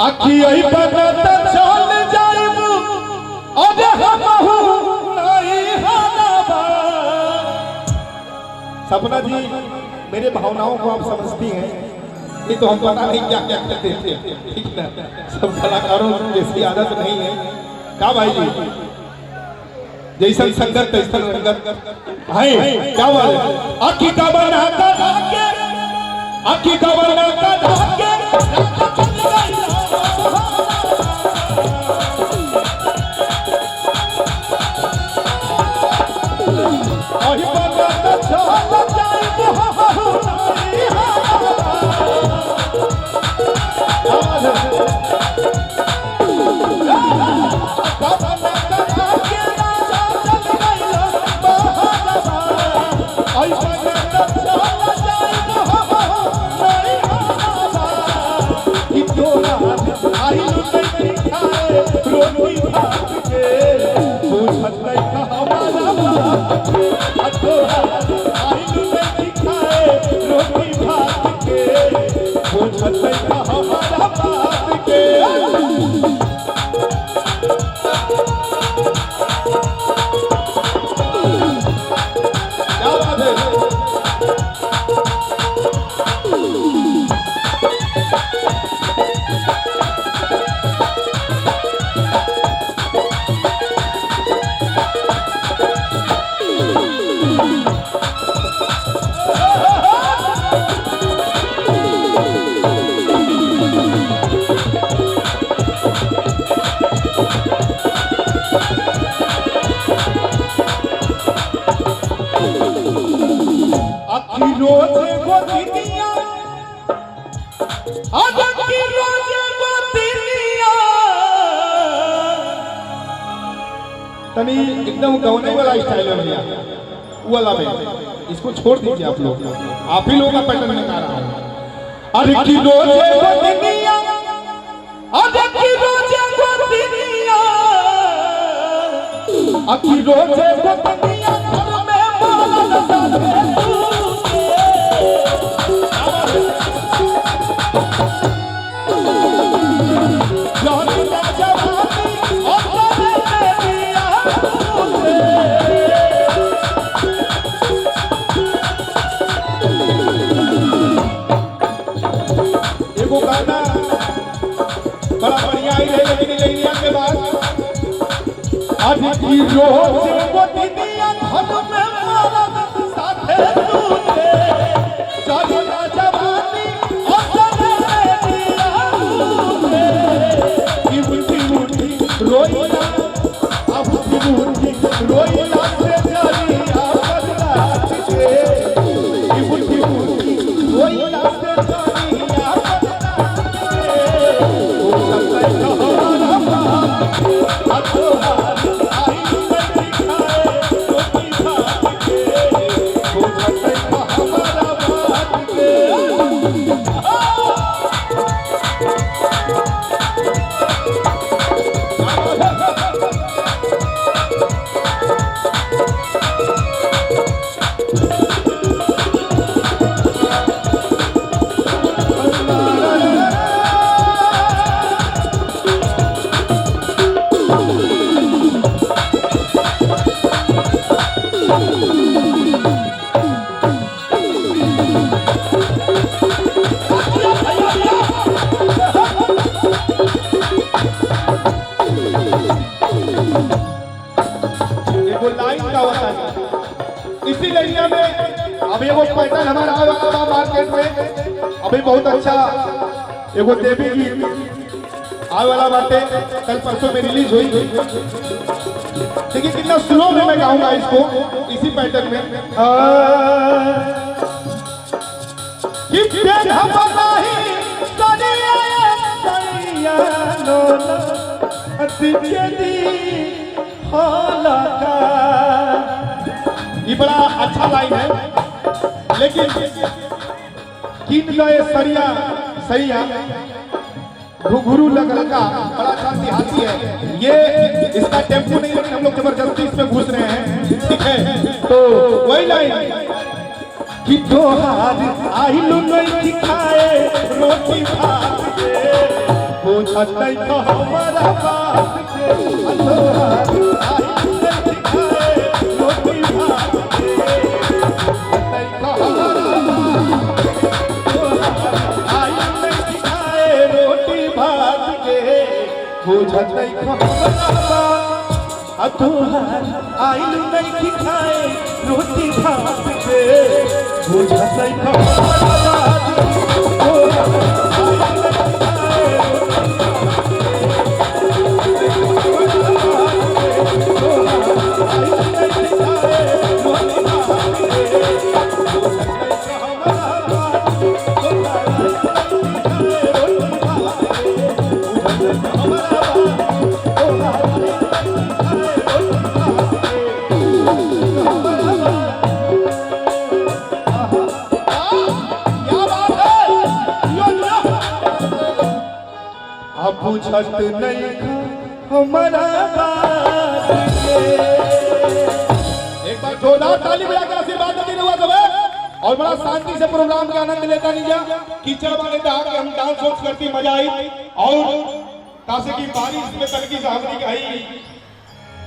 आखी आई बनत चल जाइब अरे हमहु नहीं हलावा। सपना जी मेरे भावनाओं को आप समझती हैं, ये तो हम पता नहीं क्या क्या करते थे, ठीक ना। सब कलाकारों जैसी आदत नहीं है क्या भाई जी, जैसन संगत तैसन रंगत है क्या बात है। आखी का बना का धागे, आखी का बना का धागे तनी एकदम गौने वाला स्टाइल है भैया, वो वाला में इसको छोड़ दीजिए आप लोग, आप ही लोगों का पैटर्न में गा रहा हूं। अरे की रोजे गोतिनिया, अरे की रोजे गोतिनिया, अकी रोजे गोतिनिया घर में मारल साथे बड़ा बढ़िया ही रहे, लेकिन लेनिया के बाद आज की रोज वो दीदिया घर में मारल साथे तूने चढ़ना जवानी अपने दिया तूने की मुट्ठी मुट्ठी रोइला, अब की मुट्ठी रोइला से जरिया बदला के की मुट्ठी मुट्ठी रोइला से जरिया इसी एरिया में अभी वो पैटर्न हमारा आया मार्केट में, अभी बहुत अच्छा एगो देवी गीत आए वाला बातें कल परसों में रिलीज हुई। देखिए कितना स्लो में मैं गाऊंगा इसको इसी पैटर्न में। ये बड़ा अच्छा लाइन है, लेकिन किन गए सरिया सैया घुघरू लगल का बड़ा अच्छा देहाती है ये, इसका टेम्पो नहीं, लेकिन हम लोग जबरदस्ती इसमें घुस रहे हैं, ठीक है। तो वही लाइन कि तोहार आइलू नहीं दिखाए रोटी भात के वो बुझत नहीं तो हमारा बात के अतोहार आई नहीं खाए रोटी भात के नहीं तो हमारा आई नहीं खाए रोटी भात के बुझत नहीं तो हमारा बात अतोहार आई नहीं खाए रोटी भात के बुझत नहीं तो हमारा बुझत नहीं हमारा बात के। एक बार जोरदार ताली बजाकर आशीर्वाद देते हुए सब और बड़ा शांति से प्रोग्राम का आनंद लेता लीजिए। कीचड़ वाले दहा के हम डांस करती मजा आई और तासे की बारिश में तलकी साहब की